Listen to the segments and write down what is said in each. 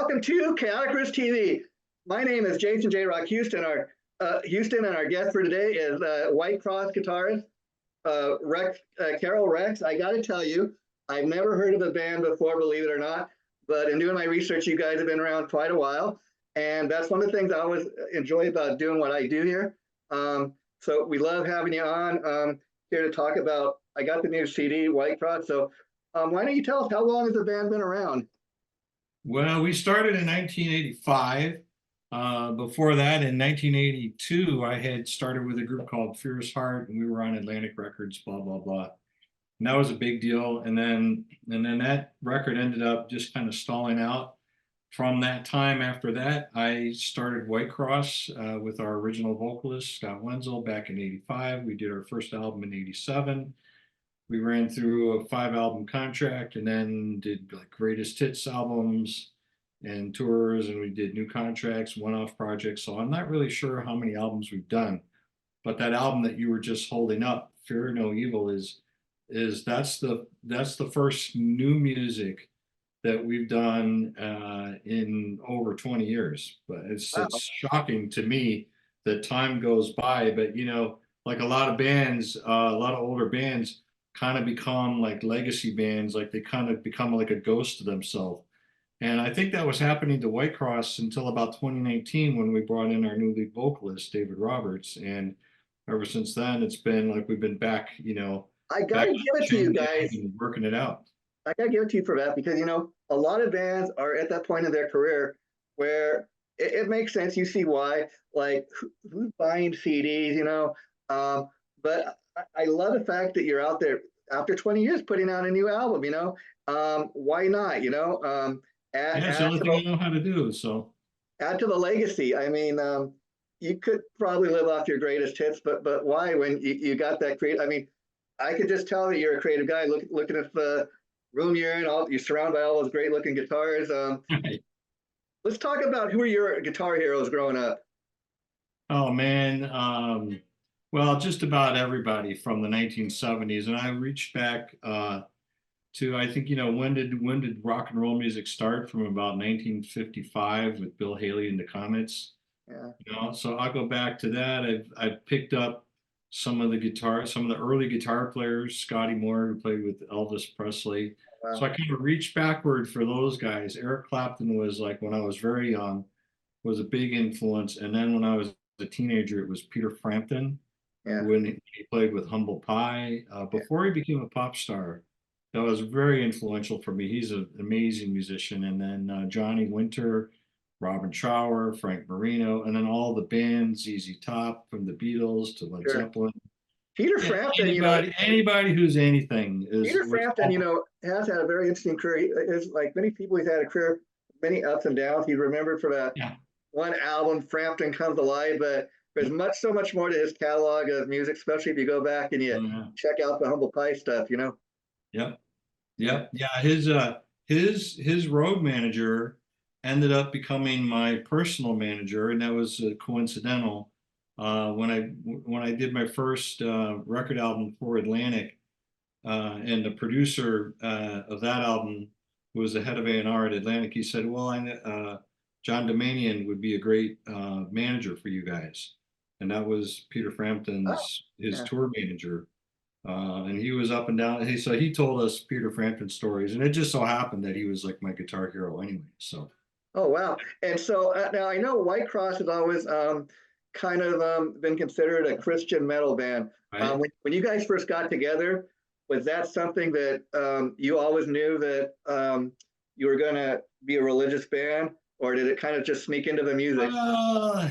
Welcome to Chaotic TV. My name is Jason J. Rock Houston. And our guest for today is Whitecross Guitarist Rex Carroll. Rex, I got to tell you, I've never heard of the band before, believe it or not. But in doing my research, you guys have been around quite a while, and that's one of the things I always enjoy about doing what I do here. So we love having you on here to talk about. I got the new CD, Whitecross. So why don't you tell us, how long has the band been around? Well, we started in 1985. Before that, in 1982, I had started with a group called Fierce Heart, and we were on Atlantic Records, blah, blah, blah. And that was a big deal. And then that record ended up just kind of stalling out. From that time after that, I started Whitecross with our original vocalist, Scott Wenzel, back in 85. We did our first album in 87. We ran through a 5-album contract and then did like greatest hits albums and tours, and we did new contracts, one-off projects. So I'm not really sure how many albums we've done, but that album that you were just holding up, Fear No Evil, is that's the first new music that we've done in over 20 years. But it's shocking to me that time goes by. But like a lot of bands, a lot of older bands kind of become like legacy bands, like they kind of become like a ghost of themselves. And I think that was happening to Whitecross until about 2019 when we brought in our new lead vocalist, David Roberts. And ever since then, it's been like we've been back, I gotta give it to you guys. And working it out. I gotta give it to you for that because a lot of bands are at that point in their career where it makes sense. You see why, like who's buying CDs, but I love the fact that you're out there after 20 years putting out a new album. Why not? It's the only thing I know how to do. So add to the legacy. I mean, you could probably live off your greatest hits, but why when you got that creative? I mean, I could just tell that you're a creative guy. Looking at the room you're in, you're surrounded by all those great looking guitars. Let's talk about who are your guitar heroes growing up. Oh man, well, just about everybody from the 1970s, and I reached back to, I think, when did rock and roll music start? From about 1955 with Bill Haley and the Comets. Yeah. So I'll go back to that. I've picked up some of the early guitar players, Scotty Moore, who played with Elvis Presley. Wow. So I kind of reached backward for those guys. Eric Clapton was, like, when I was very young, was a big influence. And then when I was a teenager, it was Peter Frampton. Yeah. When he played with Humble Pie, before he became a pop star. That was very influential for me. He's an amazing musician. And then Johnny Winter, Robin Trower, Frank Marino, and then all the bands, ZZ Top, from the Beatles to Led Zeppelin. Peter Frampton, anybody who's anything is. Peter Frampton, has had a very interesting career. It's like many people, he's had a career, many ups and downs. He's remembered for that one album, Frampton Comes Alive, but there's so much more to his catalog of music, especially if you go back and you check out the Humble Pie stuff, Yep. Yeah. His road manager ended up becoming my personal manager, and that was coincidental. When I did my first record album for Atlantic, and the producer of that album, who was the head of A&R at Atlantic, he said, "Well, John Domanian would be a great manager for you guys," and that was Peter Frampton's tour manager. And he was up and down. He told us Peter Frampton stories, and it just so happened that he was like my guitar hero anyway. So. Oh wow! And so now I know Whitecross has always kind of been considered a Christian metal band. Right. When you guys first got together, was that something that you always knew that you were going to be a religious band, or did it kind of just sneak into the music? When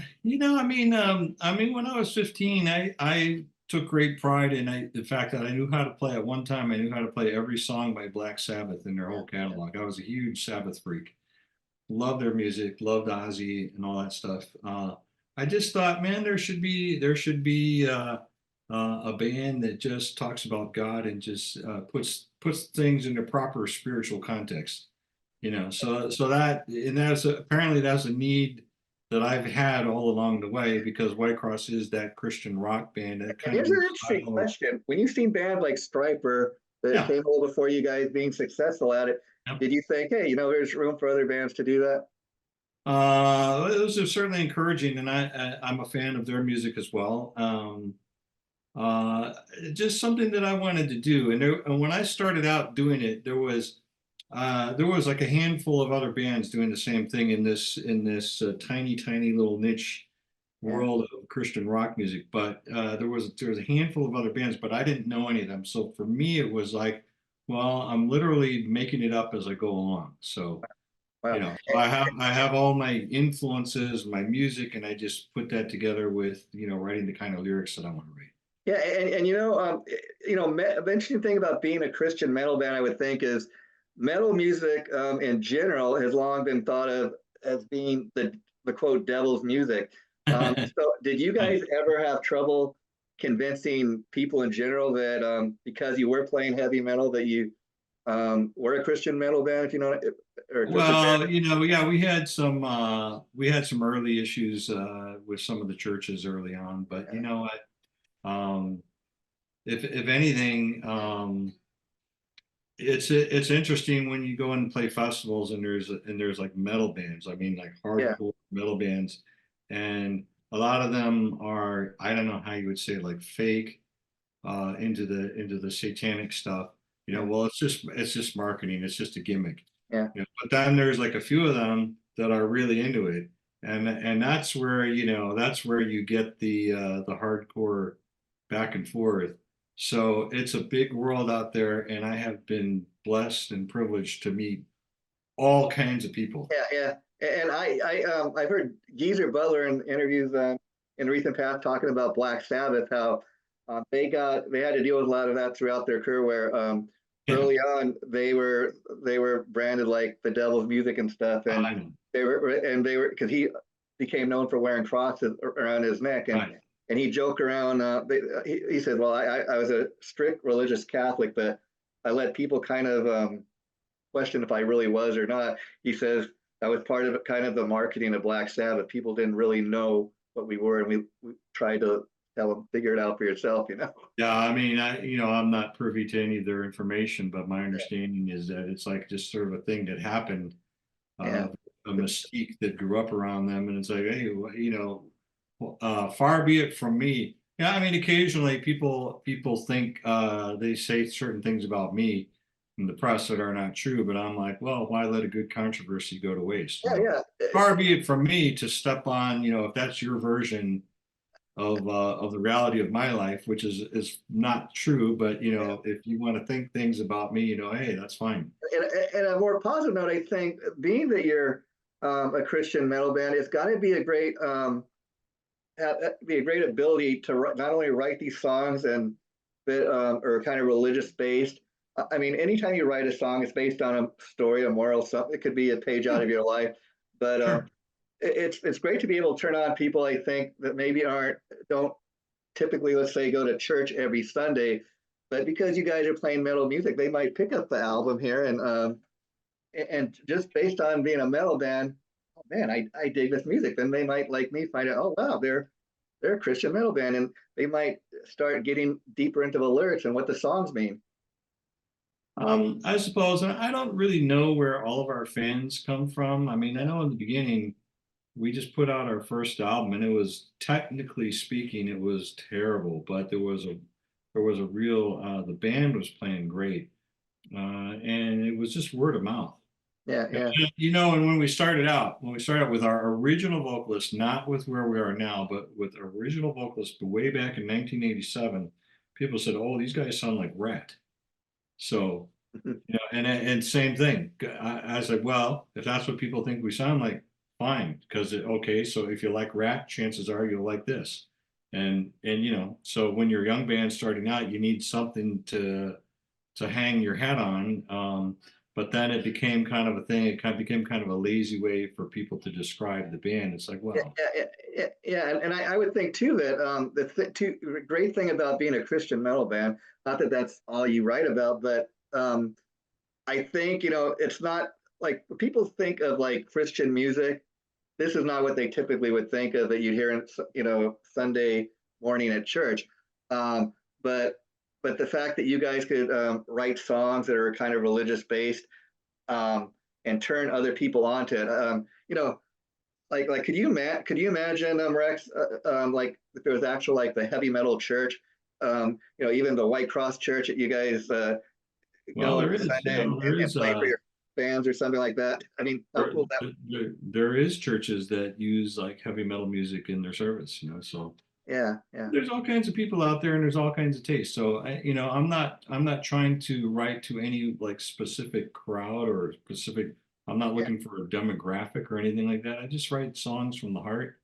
I was 15, I took great pride in the fact that I knew how to play. At one time, I knew how to play every song by Black Sabbath in their whole catalog. I was a huge Sabbath freak. Loved their music, loved Ozzy and all that stuff. I just thought, man, there should be a band that just talks about God and just puts things in their proper spiritual context. So apparently that's a need that I've had all along the way, because Whitecross is that Christian rock band. Here's an interesting question. When you've seen bands like Striper that came over before you guys being successful at it, did you think, hey, there's room for other bands to do that? Those are certainly encouraging, and I'm a fan of their music as well. Uh, just something that I wanted to do, and when I started out doing it, there was like a handful of other bands doing the same thing in this tiny little niche Yeah. world of Christian rock music. But there was a handful of other bands, but I didn't know any of them. So for me, it was like, well, I'm literally making it up as I go along. So Wow. I have all my influences, my music, and I just put that together with writing the kind of lyrics that I want to write. Yeah, and the interesting thing about being a Christian metal band, I would think, is metal music in general has long been thought of as being the quote devil's music. So, did you guys ever have trouble convincing people in general that because you were playing heavy metal that you were a Christian metal band, if you know, or a Christian Well, band? yeah, we had some early issues with some of the churches early on, but you know what? Um, if anything, it's interesting when you go and play festivals and there's like metal bands. I mean, like Yeah, hardcore metal bands, and a lot of them are, I don't know how you would say, like fake into the satanic stuff. yeah, Well, it's just marketing. It's just a gimmick. yeah, But then there's like a few of them that are really into it, and that's where you get the hardcore back and forth. So it's a big world out there, and I have been blessed and privileged to meet all kinds of people. yeah, yeah. And I've heard Geezer Butler in interviews in recent past talking about Black Sabbath, how they had to deal with a lot of that throughout their career, where Yeah, early on they were branded like the devil's music and stuff, and I know. they were because he became known for wearing crosses around his neck, Right, and he joked around. He said, "Well, I was a strict religious Catholic, but I let people kind of question if I really was or not." He says that was part of it, kind of the marketing of Black Sabbath. People didn't really know what we were, and we tried to tell them figure it out for yourself, you know. yeah. I mean, I'm not privy to any of their information, but my understanding is that it's like just sort of a thing that happened, Yeah, uh, a mystique that grew up around them, and it's like, hey, far be it from me. Yeah, I mean, occasionally people think they say certain things about me in the press that are not true, but I'm like, well, why let a good controversy go to waste? yeah, yeah. Far be it from me to step on, if that's your version of the reality of my life, which is not true, but if you want to think things about me, hey, that's fine. And a more positive note, I think, being that you're a Christian metal band, it's got to be a great be a great ability to not only write these songs and that are kind of religious based. I mean, anytime you write a song, it's based on a story, a moral, something. It could be a page out Yeah, of your life, but sure. it's great to be able to turn on people. I think that maybe aren't don't typically, let's say, go to church every Sunday, but because you guys are playing metal music, they might pick up the album here and just based on being a metal band, oh man, I dig this music. Then they might like me find out, oh wow, they're a Christian metal band, and they might start getting deeper into the lyrics and what the songs mean. I suppose, and I don't really know where all of our fans come from. I mean, I know in the beginning we just put out our first album, and it was, technically speaking, it was terrible, but there was a real the band was playing great, and it was just word of mouth. Yeah, And, yeah, and when we started out with our original vocalist, not with where we are now, but with our original vocalist way back in 1987, people said, "Oh, these guys sound like Rat." So, and same thing. I said, well, if that's what people think we sound like, fine. Because okay, so if you like Rat, chances are you'll like this. And so when you're a young band starting out, you need something to hang your hat on. But then it became kind of a thing. It kind of became kind of a lazy way for people to describe the band. It's like, yeah, well, yeah. And I would think too that great thing about being a Christian metal band, not that that's all you write about, but I think it's not like people think of like Christian music. This is not what they typically would think of that you'd hear in Sunday morning at church. Um, but the fact that you guys could write songs that are kind of religious based um, and turn other people onto it. like could you imagine Rex like if there was actual like the heavy metal church, even the Whitecross church that you guys Well, go there every is, Sunday and play for your fans or something like that. I mean, how there, cool that. there is churches that use like heavy metal music in their service, so Yeah, yeah, there's all kinds of people out there and there's all kinds of tastes. So I'm not trying to write to any like specific crowd or specific, I'm not yeah. looking for a demographic or anything like that. I just write songs from the heart.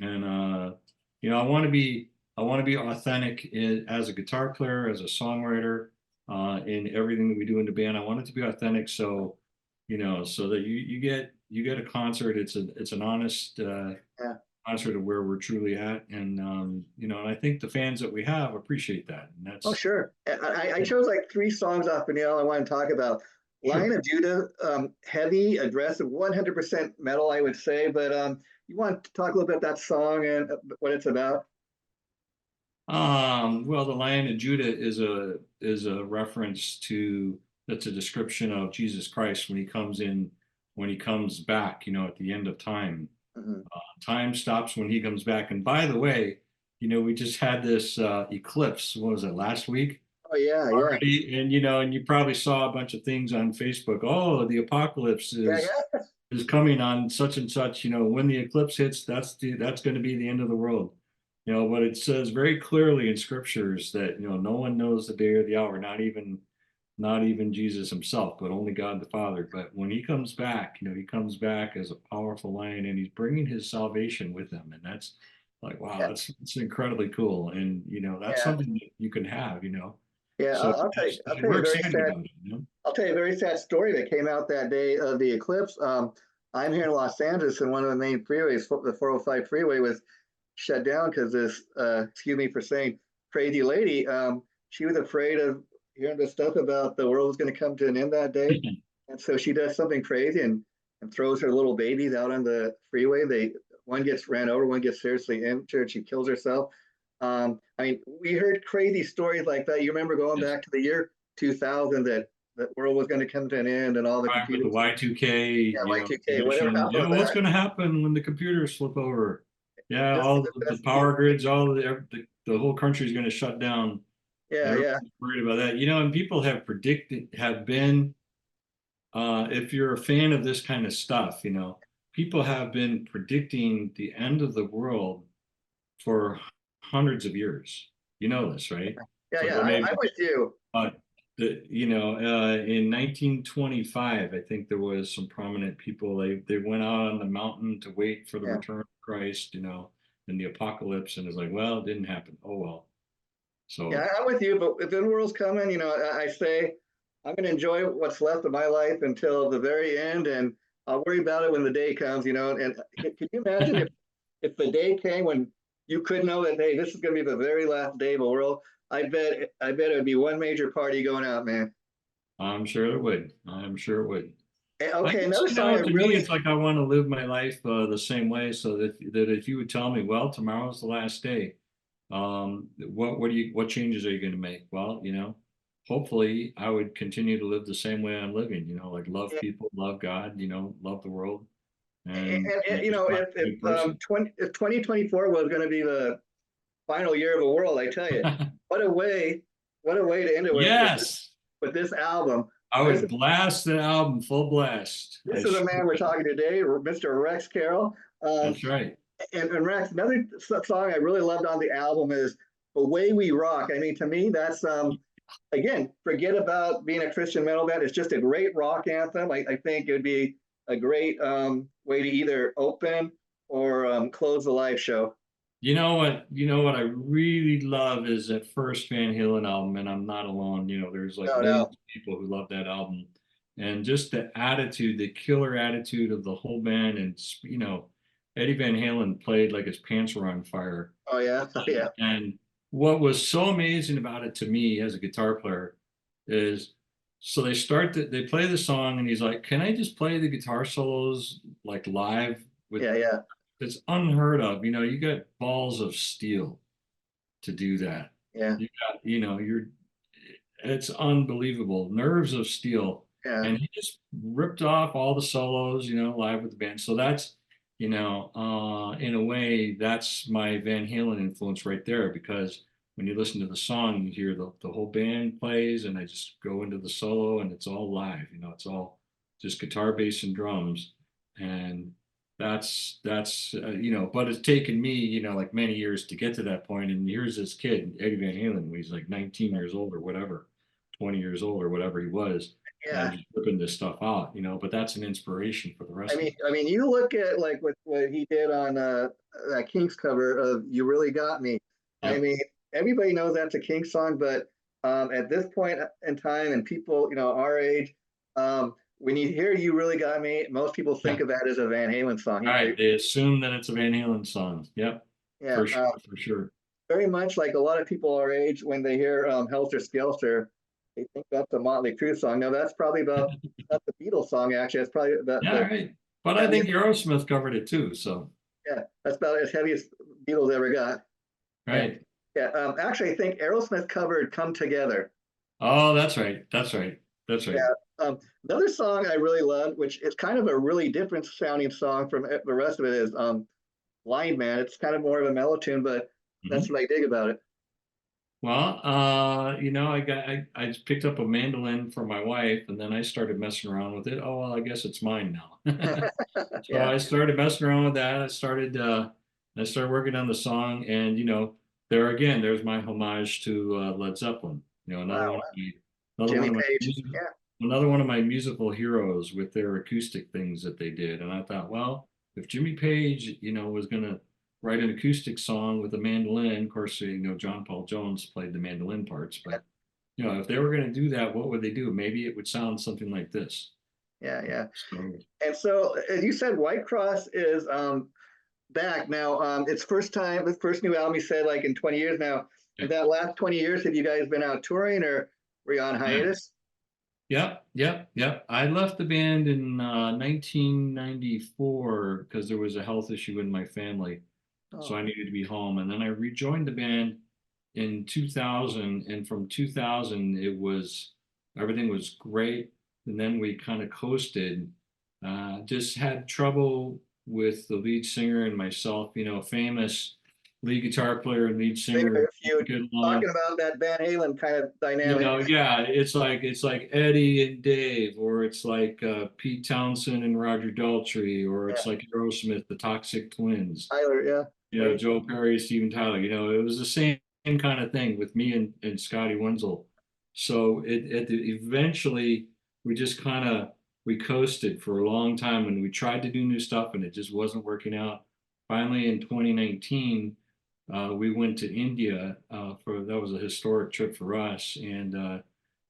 And I want to be authentic as a guitar player, as a songwriter, in everything that we do in the band. I want it to be authentic, so so that you get a concert. It's an honest Yeah. concert of where we're truly at, and I think the fans that we have appreciate that, and Oh, that's sure. I chose like three songs off Vanilla I want to talk about. Lion sure. of Judah, heavy, aggressive, 100% metal, I would say. But you want to talk a little bit about that song and what it's about? Well, the Lion of Judah is a reference to that's a description of Jesus Christ when he comes back, at the end of time. Mhm. Time stops when he comes back. And by the way, we just had this eclipse. What was it, last week Oh, yeah, yeah. already? And you probably saw a bunch of things on Facebook. Oh, the apocalypse Yeah, is yeah. is coming on such and such. When the eclipse hits, that's going to be the end of the world. But it says very clearly in scriptures that no one knows the day or the hour, not even Jesus himself, but only God the Father. But when he comes back, he comes back as a powerful lion, and he's bringing his salvation with him, and that's like, wow, Yeah, that's incredibly cool, and that's yeah. something that you can have. Yeah, So I'll tell you we're a very excited sad about it. I'll tell you a very sad story that came out that day of the eclipse. I'm here in Los Angeles, and one of the main freeways, the 405 freeway, was shut down because this, excuse me for saying, crazy lady, she was afraid of hearing the stuff about the world was going to come to an end that day. And so she does something crazy and throws her little babies out on the freeway. One gets ran over, one gets seriously injured. She kills herself. I mean, we heard crazy stories like that. You remember going Yes. back to the year 2000 that the world was going to come to an end and all the Right, with the computers, Y2K, yeah, Y2K, whatever edition. happened Yeah, with what's that. going to happen when the computers flip over? Yeah, This is all the the best. power grids, all the whole country is going to shut down. Yeah, yeah, Everybody's worried about that. And people have been, if you're a fan of this kind of stuff, people have been predicting the end of the world for hundreds of years. You know this, right? yeah, So yeah. they made I'm with you. uh, in 1925, I think there was some prominent people. They went out on the mountain to wait for the Yeah, return of Christ, in the apocalypse, and it's like, well, it didn't happen. Oh well. yeah, So I'm with you. But if the world's coming, I say I'm going to enjoy what's left of my life until the very end, and I'll worry about it when the day comes. And can you imagine if the day came when you could know that, hey, this is going to be the very last day of the world? I bet it would be one major party going out, man. I'm sure it would. I'm sure it would. I Okay, guess, another song I to me, really, it's like I want to live my life the same way. So that if you would tell me, well, tomorrow's the last day, what changes are you going to make? Well, hopefully I would continue to live the same way I'm living. Like love people, love God, love the world, and and just try to if be a good person. 2024 was going to be the final year of the world, I tell you, what a way, what a way to end it Yes, with this album. I This would blast the album full blast. this is the man we're talking today, Mr. Rex Carroll. Um, That's right. and Rex, another song I really loved on the album is "The Way We Rock." I mean, to me, that's again, forget about being a Christian metal band. It's just a great rock anthem. I think it would be a great way to either open or close the live show. You know what I really love is that first Van Halen album, and I'm not alone. There's like No, millions no, of people who love that album. And just the attitude, the killer attitude of the whole band. And Eddie Van Halen played like his pants were on fire. oh yeah, oh, yeah, And what was so amazing about it to me as a guitar player is, so they play the song and he's like, can I just play the guitar solos like live with, yeah, yeah, it's unheard of. You got balls of steel to do that. yeah, You got, it's unbelievable. Nerves of steel. yeah. And he just ripped off all the solos, live with the band. So in a way, that's my Van Halen influence right there because when you listen to the song, you hear the whole band plays, and I just go into the solo, and it's all live. It's all just guitar, bass, and drums, and but it's taken me, like many years to get to that point. And here's this kid, Eddie Van Halen, when he's like 19 years old or whatever, 20 years old or whatever he was, Yeah. and just ripping this stuff out. But that's an inspiration for the I rest of mean, us. I mean, you look at like what he did on that Kinks cover of "You Really Got Me." I Yeah. mean, everybody knows that's a Kinks song, but at this point in time, and people, our age, when you hear "You Really Got Me," most people Yeah. think of that as a Van Halen song. All right. They assume that it's a Van Halen song. Yep. Yeah, For sure. For sure. very much like a lot of people our age, when they hear "Helter Skelter," they think that's a Motley Crue song. No, that's probably that's the Beatles song. Actually, that's probably Yeah. All the right. But I think heaviest. Aerosmith covered it too. So, Yeah, that's about as heavy as Beatles ever got. Yeah, right. yeah. Actually, I think Aerosmith covered "Come Together." Oh, that's right. That's right. That's right. Yeah. Another song I really love, which is kind of a really different sounding song from the rest of it, is "Blind Man." It's kind of more of a mellow tune, but that's Mhm. what I dig about it. Well, I just picked up a mandolin for my wife, and then I started messing around with it. Oh, well, I guess it's mine now. So Yeah. I started messing around with that. I started working on the song, and there again, there's my homage to Led Zeppelin. Wow. another Jimmy one of my Page. music, Yeah. another one of my musical heroes with their acoustic things that they did. And I thought, well, if Jimmy Page, was gonna write an acoustic song with a mandolin, of course, John Paul Jones played the mandolin parts, but if they were gonna do that, what would they do? Maybe it would sound something like this. Yeah. Yeah. So And so, as you said, Whitecross is back now. It's first time, the first new album you said like in 20 years now. yeah. In that last 20 years, have you guys been out touring or were you on Yeah. hiatus? Yep, yep, yep. I left the band in 1994 because there was a health issue in my family, so Oh, I needed to be home. And then I rejoined the band in 2000, and from 2000 everything was great. And then we kind of coasted. Just had trouble with the lead singer and myself. Famous lead guitar player and lead figure singer if you get along. talking about that Van Halen kind of dynamic. Yeah, it's like Eddie and Dave, or it's like Pete Townsend and Roger Daltrey, or Yeah, it's like Aerosmith, the Toxic Twins. Tyler. Yeah, great. Joe Perry, Steven Tyler. It was the same kind of thing with me and Scotty Wenzel. So eventually we just kind of we coasted for a long time, and we tried to do new stuff, and it just wasn't working out. Finally, in 2019, we went to India for that was a historic trip for us, and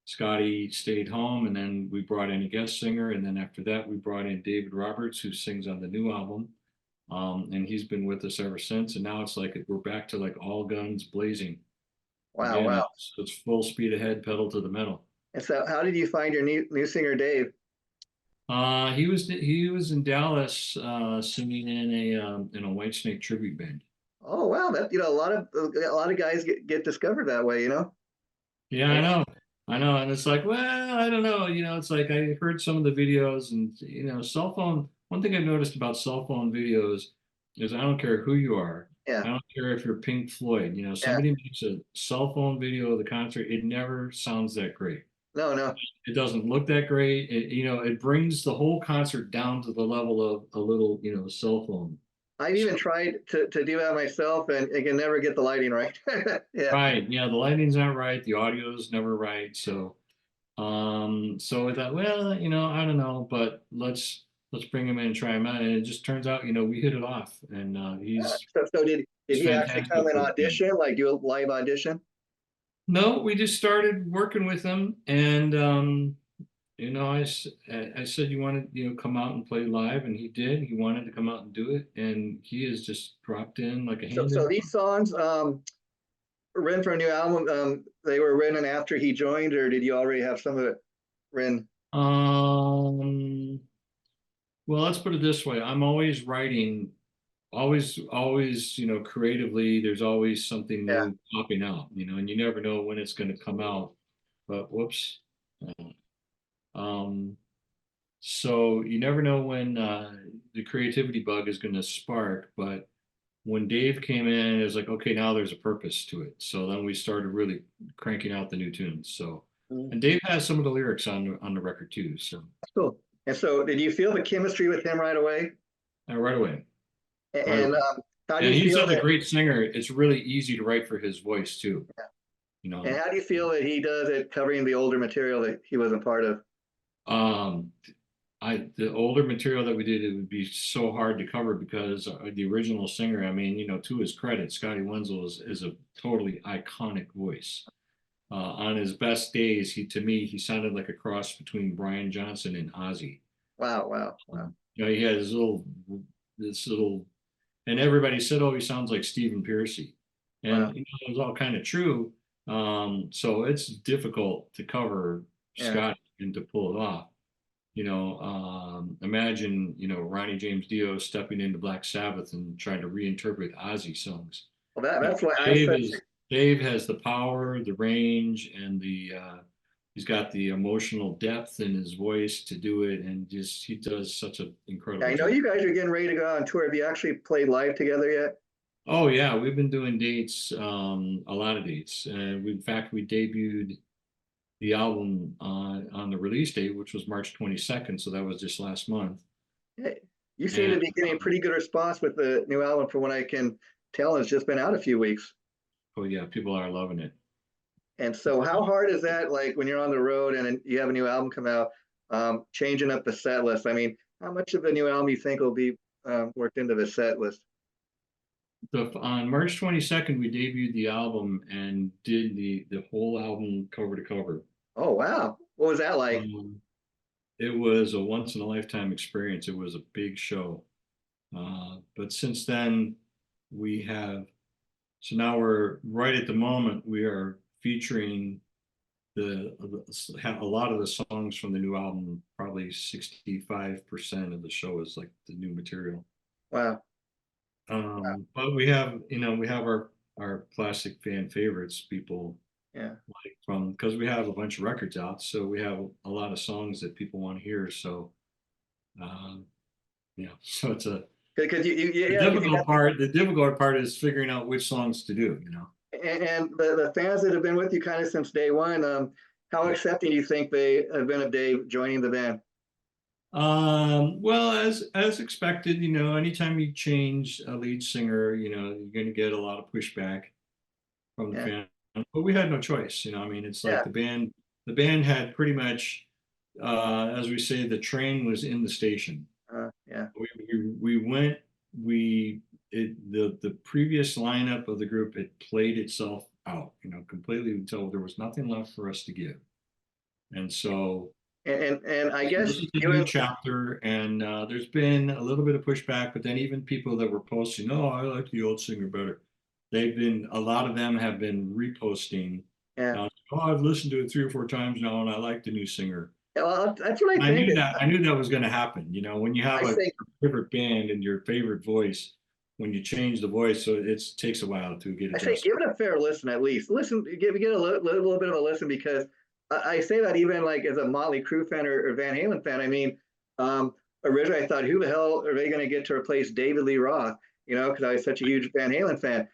Scotty stayed home, and then we brought in a guest singer, and then after that we brought in David Roberts, who sings on the new album, and he's been with us ever since. And now it's like we're back to like all guns blazing Wow, again. wow. It's full speed ahead, pedal to the metal. And so, how did you find your new singer, Dave? He was in Dallas singing in a Whitesnake tribute band. Oh, wow. That a lot of guys get discovered that way. Yeah, I Yeah, know. I know. And it's like, well, I don't know. It's like I heard some of the videos, and cell phone. One thing I've noticed about cell phone videos is I don't care who you are. yeah, I don't care if you're Pink Floyd. yeah. Somebody makes a cell phone video of the concert, it never sounds that great. No, no. It doesn't look that great. It brings the whole concert down to the level of a little, cell phone. I've even tried to do that myself, and I can never get the lighting right. Yeah, Right. Yeah, the lighting's not right, the audio's never right. So I thought, well, I don't know, but let's bring him in and try him out. And it just turns out, we hit it off, and yeah. he's So did he's he actually come fantastic and for the band. audition, like do a live audition? No, we just started working with him, and I said you wanted come out and play live, and he did. He wanted to come out and do it, and he has just dropped in like a So hand in so glove. these songs written for a new album, they were written after he joined, or did you already have some of it written? Um, well, let's put it this way. I'm always writing, always, creatively, there's always something Yeah. new popping out, and you never know when it's going to come out. But whoops. Um, so you never know when the creativity bug is going to spark, but when Dave came in, it was like, okay, now there's a purpose to it. So then we started really cranking out the new tunes. So, Mm, and Dave has some of the lyrics on the record too. So cool. And so, did you feel the chemistry with him right away? right away, right And away. how do And you he's feel such a that? great singer. It's really easy to write for his voice too. You And know, how do you feel that he does it, covering the older material that he wasn't part of? um, the older material that we did, it would be so hard to cover because the original singer, I mean, to his credit, Scotty Wenzel is a totally iconic voice. On his best days, to me, he sounded like a cross between Brian Johnson and Ozzy. Wow, wow, wow, He had this little, and everybody said, "Oh, he sounds like Stephen Pearcy," wow. and it was all kind of true. So it's difficult to cover Yeah. Scott and to pull it off. Imagine, Ronnie James Dio stepping into Black Sabbath and trying to reinterpret Ozzy songs. Well, You know, that's why I'm Dave such. is Dave has the power, the range, and he's got the emotional depth in his voice to do it, and just he does such an incredible I know job. you guys are getting ready to go on tour. Have you actually played live together yet? Oh yeah, we've been doing dates, a lot of dates. In fact, we debuted the album on the release date, which was March 22nd, so that was just last month. Hey, you seem And to be getting a pretty good response with the new album, from what I can tell. It's just been out a few weeks. oh yeah, people are loving it. And so, how hard is that? Like when you're on the road and then you have a new album come out, changing up the set list. I mean, how much of the new album you think will be worked into the set list? On March 22nd, we debuted the album and did the whole album cover to cover. Oh wow, what was that like? Um, it was a once in a lifetime experience. It was a big show. But since then, we have, so now we're right at the moment, we are featuring a lot of the songs from the new album. Probably 65% of the show is like the new material. Wow. But we have our classic fan favorites, people Yeah. like from, because we have a bunch of records out, so we have a lot of songs that people want to hear. So um, so it's Because the yeah, because you difficult part. The difficult part is figuring out which songs to do. and the fans that have been with you kind of since day one, how accepting do you think they have been of Dave joining the band? Well, as expected, anytime you change a lead singer, you're going to get a lot of pushback from the Yeah, fan. But we had no choice. I mean, it's like yeah, the band had pretty much, as we say, the train was in the station. yeah. We went, the previous lineup of the group, it played itself out, completely, until there was nothing left for us to give. And so And I so guess this is a you new and chapter, and there's been a little bit of pushback, but then even people that were posting, "Oh, I like the old singer better." A lot of them have been reposting. yeah. Oh, I've listened to it 3 or 4 times now, and I like the new singer. Well, that's what I And I think. knew that I knew that was going to happen. When you have I a say favorite band and your favorite voice, when you change the voice, so it takes a while to get I say adjusted. give it a fair listen at least. Listen, get a little bit of a listen, because I say that even like as a Motley Crue fan or Van Halen fan. I mean, originally I thought, who the hell are they going to get to replace David Lee Roth? Because I was such a huge Van Halen fan.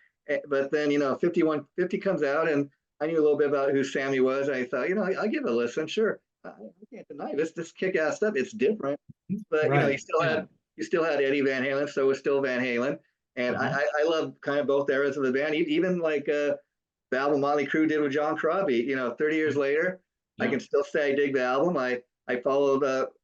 But then 5150 comes out, and I knew a little bit about who Sammy was. And I thought, I'll give it a listen. Sure, I can't deny this kick-ass stuff. It's different, but Right. Yeah. you still had Eddie Van Halen, so it was still Van Halen. And Uh-huh. I love kind of both eras of the band, even like the album Motley Crue did with John Crosby. 30 years later, I Yeah. can still say I dig the album. I followed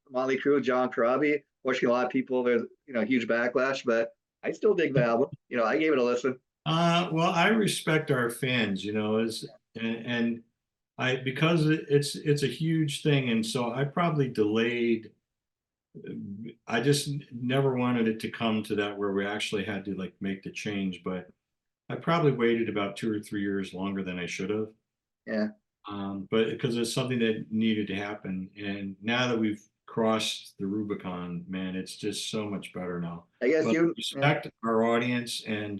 Motley Crue with John Crosby. Fortunately, a lot of people, there's huge backlash, but I still dig the album. I gave it a listen. Well, I respect our fans, and because it's a huge thing, and so I probably delayed. I just never wanted it to come to that where we actually had to like make the change, but I probably waited about 2 or 3 years longer than I should have. Yeah, But because it's something that needed to happen, and now that we've crossed the Rubicon, man, it's just so much better now. I guess But you. Yeah, respect our audience, and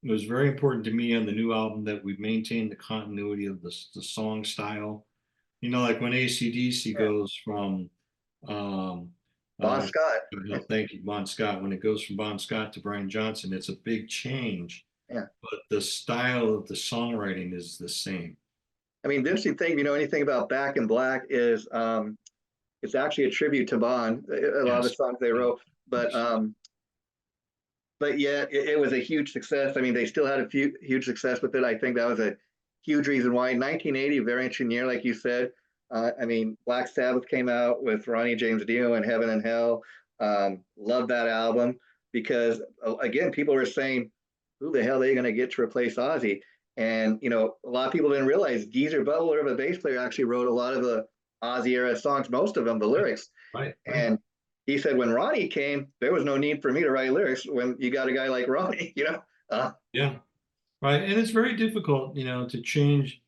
it was very important to me on the new album that we maintain the continuity of the song style. Like when AC/DC yeah, goes from um, Bon Scott. Thank you, Bon Scott. When it goes from Bon Scott to Brian Johnson, it's a big change, Yeah. but the style of the songwriting is the same. I mean, the interesting thing, if you know anything about Back in Black, is it's actually a tribute to Bon. A lot of the Yes. songs they wrote, but Yes. yeah, it was a huge success. I mean, they still had a huge success with it. I think that was a huge reason why. 1980, very interesting year, like you said. I mean, Black Sabbath came out with Ronnie James Dio and Heaven and Hell. Love that album because, again, people were saying, who the hell are they going to get to replace Ozzy? And, you know, a lot of people didn't realize Geezer Butler, the bass player, actually wrote a lot of the Ozzy era songs, most of them, the lyrics. Right. And he said when Ronnie came, there was no need for me to write lyrics when you got a guy like Ronnie, you know? Yeah. Right. And it's very difficult, to change.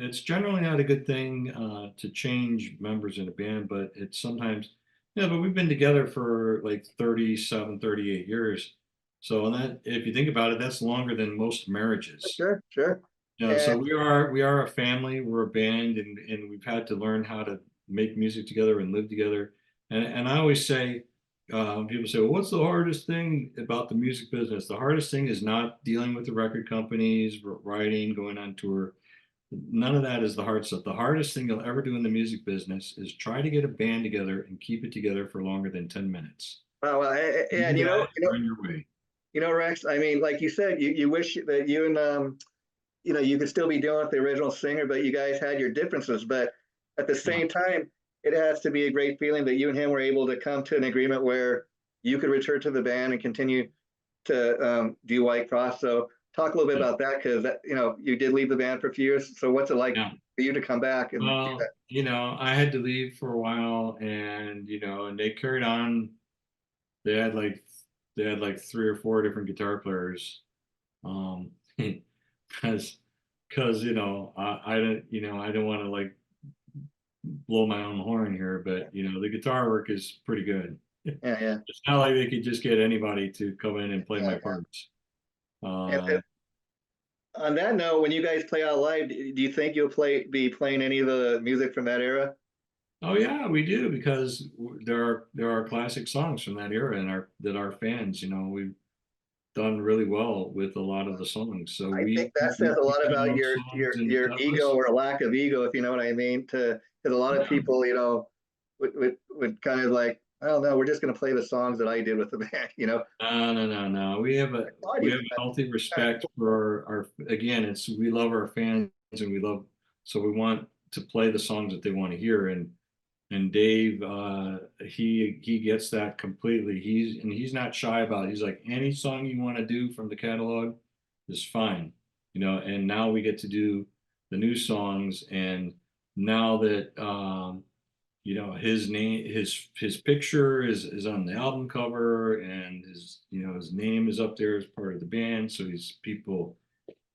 It's generally not a good thing to change members in a band, but it's sometimes, but we've been together for like 37, 38 years. So and that, if you think about it, that's longer than most marriages. Sure, sure. So And we are a family, we're a band, and we've had to learn how to make music together and live together. And I always say, people say, well, what's the hardest thing about the music business? The hardest thing is not dealing with the record companies, writing, going on tour. None of that is the hard stuff. The hardest thing you'll ever do in the music business is try to get a band together and keep it together for longer than 10 minutes. well, You and do that, you're on your way. Rex. I mean, like you said, you wish that you and you could still be dealing with the original singer, but you guys had your differences. But at the Yeah. same time, it has to be a great feeling that you and him were able to come to an agreement where you could return to the band and continue to do Whitecross. So talk a little bit Yeah. about that because you did leave the band for a few years. So what's it like Yeah. for you to come back and do Well, that? I had to leave for a while and and they carried on. They had like three or four different guitar players. Um because I don't I don't want to like blow my own horn here, but the guitar work is pretty good. Yeah, yeah, It's not like they could just get anybody to come in and play yeah, my yeah. parts. And on that note, when you guys play out live, do you think you'll be playing any of the music from that era? Oh yeah, we do because there are classic songs from that era and our fans, we've done really well with a lot of the songs. So I think that we says a lot put about those your songs your in the your set ego list. or lack of ego, if you know what I mean. Because a lot of Yeah. people, would kind of like, oh no, we're just going to play the songs that I did with the band, No, no, no, no. We have a Party we for have a that. healthy respect for our again, we love our fans and so we want to play the songs that they want to hear and Dave he gets that completely. He's not shy about it. He's like any song you want to do from the catalog is fine. And now we get to do the new songs and now that his name his picture is on the album cover and his name is up there as part of the band, so these people,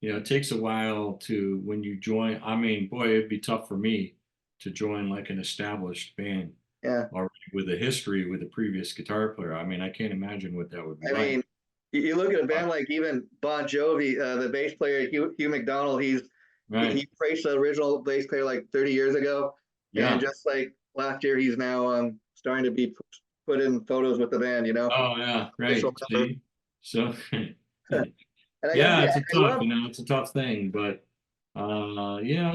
it takes a while to when you join. I mean, boy, it'd be tough for me to join like an established band Yeah, already with a history with a previous guitar player. I mean, I can't imagine what that would be I like. mean, you look at a Uh, band like even Bon Jovi, the bass player Hugh McDonald. right. He replaced the original bass player like 30 years ago, and Yeah. just like last year, he's now starting to be put in photos with the band. Oh yeah, Official right. member. See? So And I gotta yeah, say, it's a I tough, love. it's a tough thing, but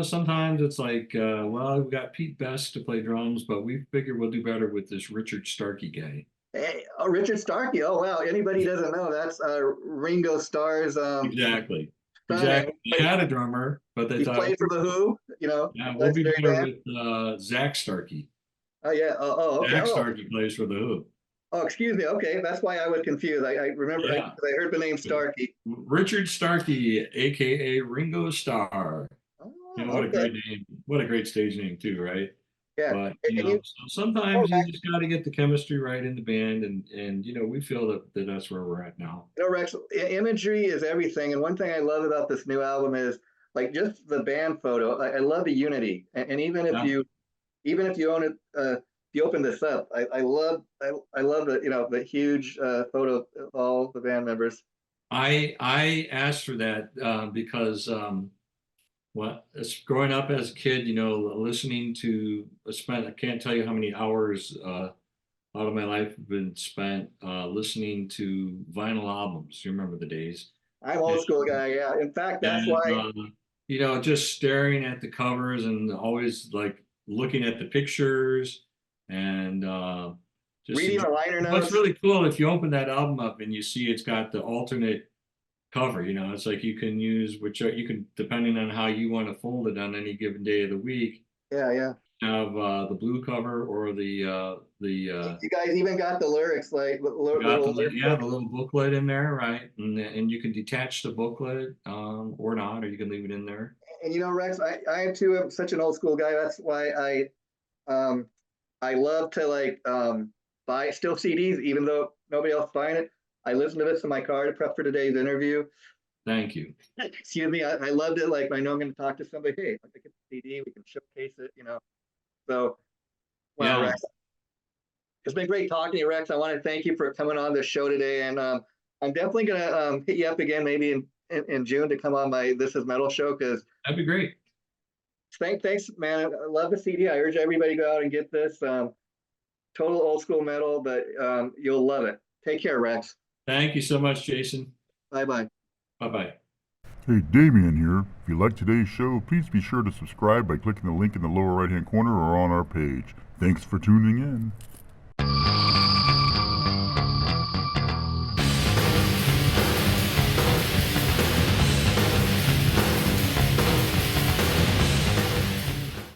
sometimes it's like, well, we've got Pete Best to play drums, but we figure we'll do better with this Richard Starkey guy. Hey, oh, Richard Starkey. Oh wow! Anybody who doesn't know, that's Ringo Starr's Exactly. son, and Exactly. They had a drummer, but they he thought, played for the Who. yeah, we'll be Legendary better band. with Zach Starkey. Oh yeah. Oh okay. Zach Starkey plays for the Who. Oh, excuse me. Okay, that's why I was confused. I remember Yeah. 'cause I heard the name Starkey. Richard Starkey, aka Ringo Starr. What a Okay. great name. What a great stage name too, right? Yeah. But And you, so oh, sometimes you Rex, just got to get the chemistry right in the band, and we feel that that's where we're at now. Rex, imagery is everything. And one thing I love about this new album is like just the band photo. I love the unity. And Yeah. even if you own it, if you open this up, I love the huge photo of all the band members. I asked for that because it's growing up as a kid, listening to I can't tell you how many hours A lot of my life has been spent listening to vinyl albums. You remember the days. I'm old school guy. Yeah. In fact, that's And why. just staring at the covers and always like looking at the pictures and just Reading the liner what's notes. really cool if you open that album up and you see it's got the alternate cover, it's like you can use which you can depending on how you want to fold it on any given day of the week, Yeah, yeah. have the blue cover or You guys even got the lyrics, like got little lyric the book. little booklet in there, right? And you can detach the booklet or not, or you can leave it in there. And Rex, I too am such an old school guy. That's why I love to like buy still CDs, even though nobody else buying it. I listen to this in my car to prep for today's interview. Thank you. Excuse me, I loved it. Like I know I'm going to talk to somebody. Hey, I think it's a CD. We can showcase it. So wow, Yeah, Rex, it's been great talking to you, Rex. I want to thank you for coming on this show today, and I'm definitely going to hit you up again maybe in June to come on my This Is Metal show because that'd be great. thanks, man. I love the CD. I urge everybody to go out and get this. Total old school metal, but you'll love it. Take care, Rex. Thank you so much, Jason. Bye bye. Bye bye. Hey, Damien here. If you like today's show, please be sure to subscribe by clicking the link in the lower right hand corner or on our page. Thanks for tuning in.